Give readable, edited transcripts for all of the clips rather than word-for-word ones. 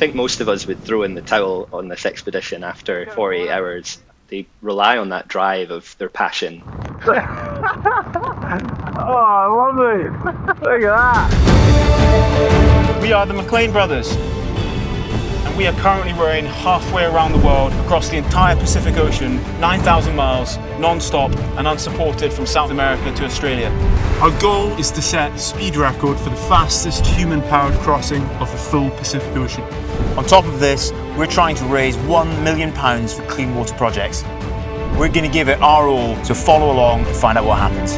think most of us would throw in the towel on this expedition after 48 hours. They rely on that drive of their passion. Oh, lovely! Look at that! We are the McLean brothers, and we are currently rowing halfway around the world across the entire Pacific Ocean, 9,000 miles, non-stop and unsupported from South America to Australia. Our goal is to set the speed record for the fastest human-powered crossing of the full Pacific Ocean. On top of this, we're trying to raise £1 million for clean water projects. We're going to give it our all, so follow along and find out what happens.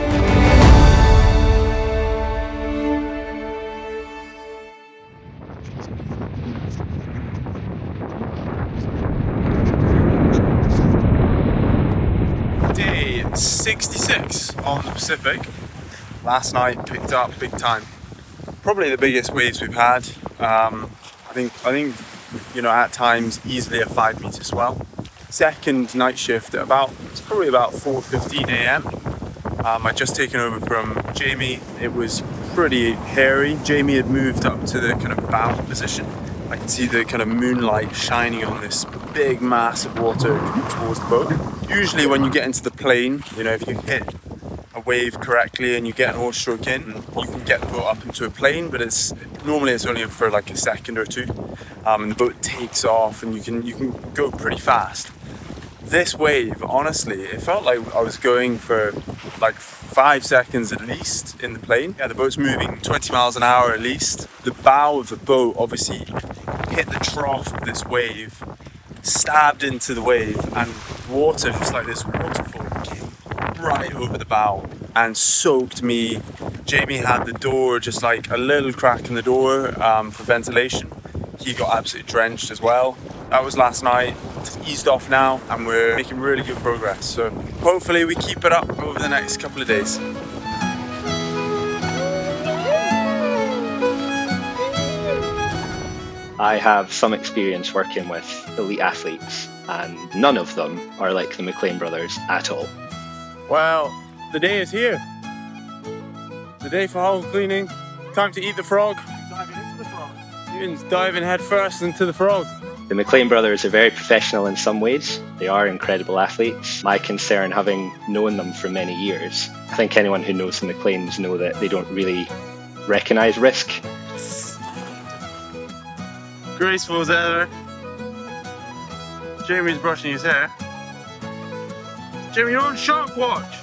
Day 66 on the Pacific. Last night picked up big time. Probably the biggest waves we've had. I think you know, at times easily a 5 meter swell. Second night shift at it's probably about 4:15 a.m. I'd just taken over from Jamie. It was pretty hairy. Jamie had moved up to the kind of bow position. I could see the kind of moonlight shining on this big mass of water towards the boat. Usually when you get into the plane, you know, if you hit a wave correctly and you get an oar stroke in, you can get the boat up into a plane, but normally it's only for like a second or two, and the boat takes off and you can go pretty fast. This wave, honestly, it felt like I was going for like 5 seconds at least in the plane. Yeah, the boat's moving 20 miles an hour at least. The bow of the boat obviously hit the trough of this wave, stabbed into the wave, and water, just like this waterfall, came right over the bow and soaked me. Jamie had the door, just like a little crack in the door for ventilation. He got absolutely drenched as well. That was last night. It's eased off now and we're making really good progress. So hopefully we keep it up over the next couple of days. I have some experience working with elite athletes, and none of them are like the McLean brothers at all. Well, the day is here. The day for hull cleaning. Time to eat the frog. Diving into the frog. Ewan's diving head first into the frog. The McLean brothers are very professional in some ways. They are incredible athletes. My concern, having known them for many years, I think anyone who knows the McLeans know that they don't really recognise risk. Graceful as ever. Jamie's brushing his hair. Jamie, you're on shark watch.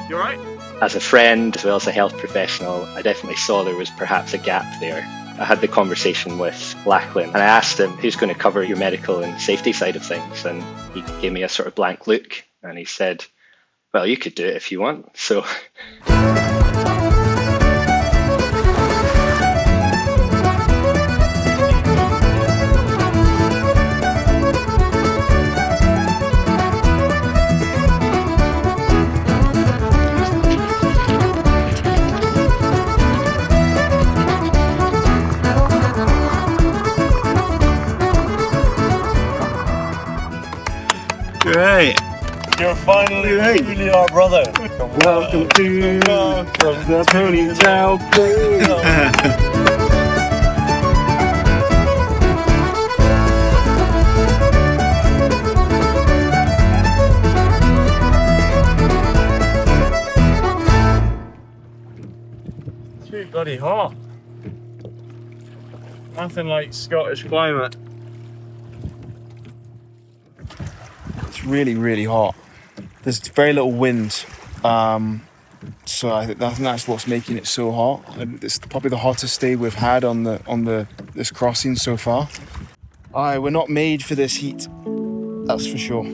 You alright? As a friend, as well as a health professional, I definitely saw there was perhaps a gap there. I had the conversation with Lachlan and I asked him, who's going to cover your medical and safety side of things? And he gave me a sort of blank look and he said, well, you could do it if you want. So great. You're finally really our brother. Welcome to the Ponytail Club. Too bloody hot. Nothing like Scottish climate. It's really, really hot. There's very little wind, so I think that's what's making it so hot. It's probably the hottest day we've had on this crossing so far. We're not made for this heat, that's for sure.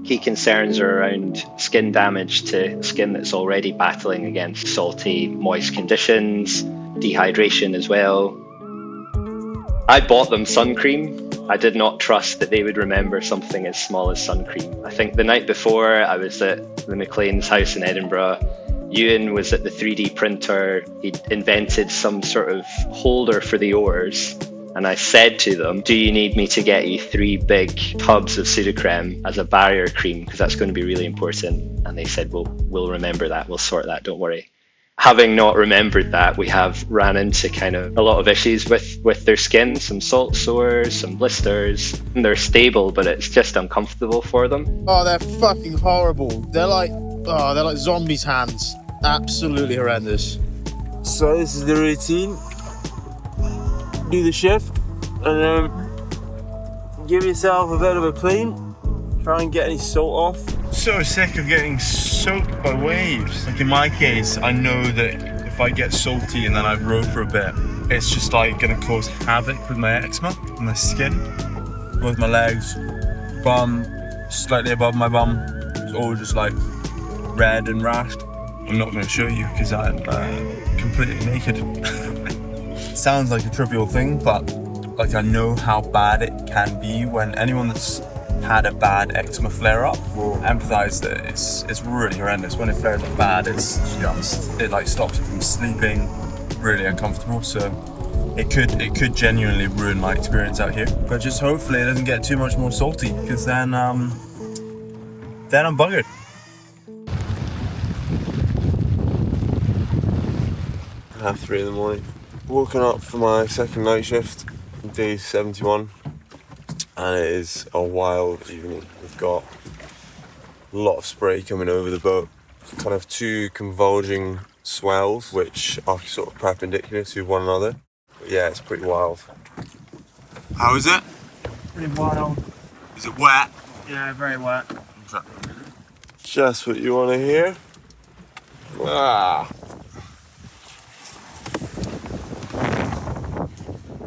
key concerns are around skin damage to skin that's already battling against salty, moist conditions, dehydration as well. I bought them sun cream. I did not trust that they would remember something as small as sun cream. I think the night before I was at the McLean's house in Edinburgh. Ewan was at the 3D printer. He'd invented some sort of holder for the oars. And I said to them, do you need me to get you 3 big tubs of Sudocrem as a barrier cream? Because that's going to be really important. And they said, well, we'll remember that. We'll sort that. Don't worry. Having not remembered that, we have ran into kind of a lot of issues with their skin, some salt sores, some blisters. And they're stable, but it's just uncomfortable for them. Oh, they're fucking horrible. They're like zombies' hands. Absolutely horrendous. So this is the routine. Do the shift and then give yourself a bit of a clean. Try and get any salt off. So sick of getting soaked by waves. Like in my case, I know that if I get salty and then I row for a bit, it's just like gonna cause havoc with my eczema, with my skin, both my legs, bum, slightly above my bum. It's all just like red and rashed. I'm not gonna show you because I'm completely naked. Sounds like a trivial thing, but like I know how bad it can be. When anyone that's had a bad eczema flare-up will empathize that it's really horrendous. When it flares up bad, it like stops you from sleeping, really uncomfortable. So it could genuinely ruin my experience out here. But just hopefully it doesn't get too much more salty, because then I'm buggered. 3:30 in the morning. Woken up for my second night shift, day 71. And it is a wild evening. We've got a lot of spray coming over the boat. Kind of two converging swells, which are sort of perpendicular to one another. But yeah, it's pretty wild. How is it? Pretty wild. Is it wet? Yeah, very wet. Just what you want to hear. Ah.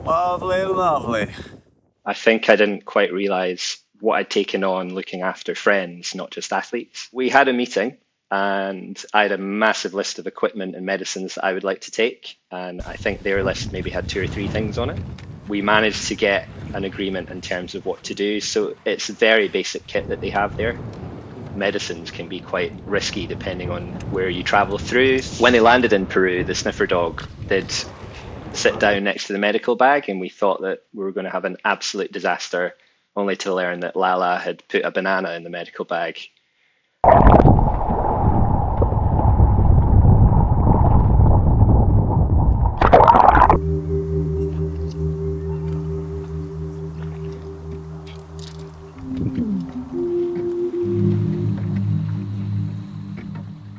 Lovely, lovely. I think I didn't quite realise what I'd taken on looking after friends, not just athletes. We had a meeting and I had a massive list of equipment and medicines that I would like to take. And I think their list maybe had 2 or 3 things on it. We managed to get an agreement in terms of what to do. So it's a very basic kit that they have there. Medicines can be quite risky depending on where you travel through. When they landed in Peru, the sniffer dog did sit down next to the medical bag, and we thought that we were going to have an absolute disaster, only to learn that Lala had put a banana in the medical bag.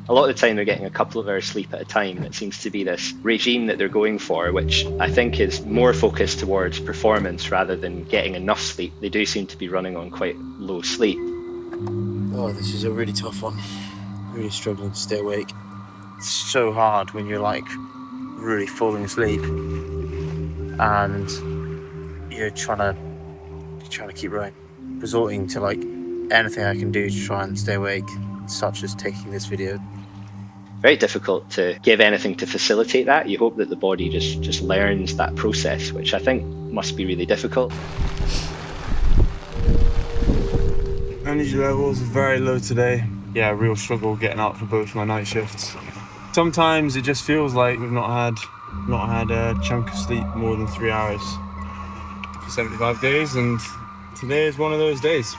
A lot of the time they're getting a couple of hours sleep at a time. It seems to be this regime that they're going for, which I think is more focused towards performance rather than getting enough sleep. They do seem to be running on quite low sleep. Oh, this is a really tough one. Really struggling to stay awake. It's so hard when you're like really falling asleep and you're trying to keep rowing. Resorting to like anything I can do to try and stay awake, such as taking this video. Very difficult to give anything to facilitate that. You hope that the body just learns that process, which I think must be really difficult. Energy levels are very low today. Yeah, real struggle getting up for both my night shifts. Sometimes it just feels like we've not had a chunk of sleep more than 3 hours for 75 days, and today is one of those days.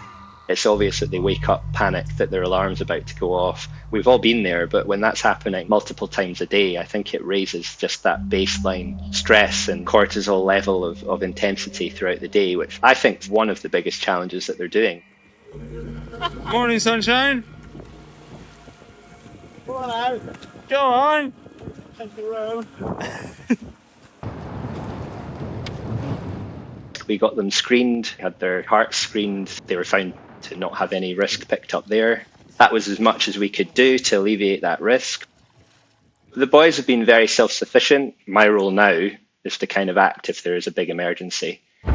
It's obvious that they wake up panicked that their alarm's about to go off. We've all been there, but when that's happening multiple times a day, I think it raises just that baseline stress and cortisol level of intensity throughout the day, which I think is one of the biggest challenges that they're doing. Morning, sunshine. Come on out. Go on. Take the road. We got them screened, had their hearts screened. They were found to not have any risk picked up there. That was as much as we could do to alleviate that risk. The boys have been very self-sufficient. My role now is to kind of act if there is a big emergency. A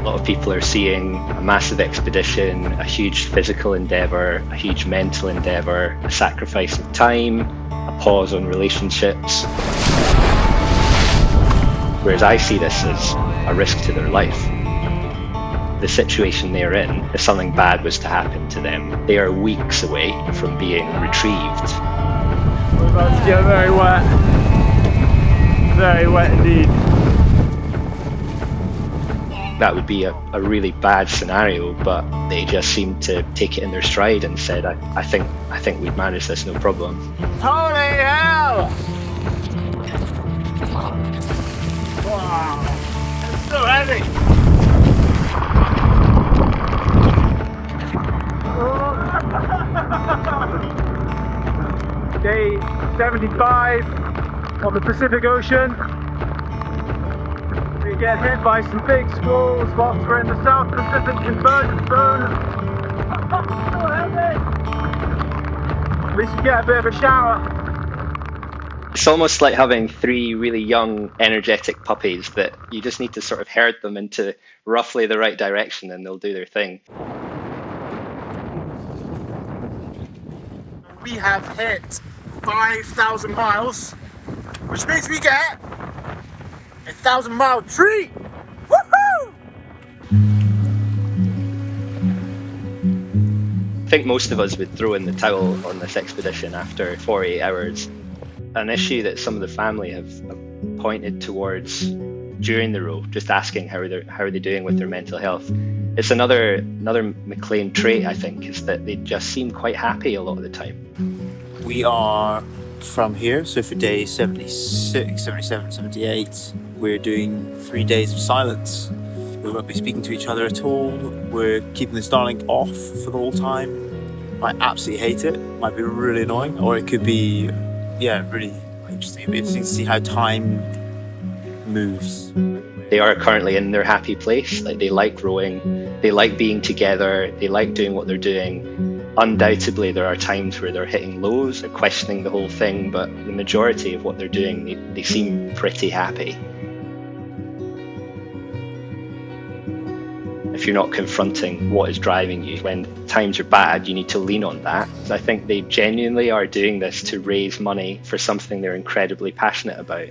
lot of people are seeing a massive expedition, a huge physical endeavour, a huge mental endeavour, a sacrifice of time, a pause on relationships. Whereas I see this as a risk to their life. The situation they're in, if something bad was to happen to them, they are weeks away from being retrieved. We're about to get very wet. Very wet indeed. that would be a really bad scenario, but they just seemed to take it in their stride and said, I think we'd manage this no problem. Holy hell! Wow, it's so heavy! Day 75 on the Pacific Ocean. We get hit by some big squalls whilst we're in the South Pacific convergence zone. So heavy! At least you get a bit of a shower. It's almost like having three really young, energetic puppies that you just need to sort of herd them into roughly the right direction and they'll do their thing. We have hit 5,000 miles, which means we get a 1,000-mile treat! Woohoo! I think most of us would throw in the towel on this expedition after 48 hours. An issue that some of the family have pointed towards during the row, just asking how are they doing with their mental health. It's another McLean trait, I think, is that they just seem quite happy a lot of the time. We are from here, so for day 76, 77, 78, we're doing 3 days of silence. We won't be speaking to each other at all. We're keeping the Starlink off for the whole time. I absolutely hate it. Might be really annoying, or it could be, really interesting. It'd be interesting to see how time moves. They are currently in their happy place. Like, they like rowing, they like being together, they like doing what they're doing. Undoubtedly, there are times where they're hitting lows, they're questioning the whole thing, but the majority of what they're doing, they seem pretty happy. If you're not confronting what is driving you when times are bad, you need to lean on that. So I think they genuinely are doing this to raise money for something they're incredibly passionate about.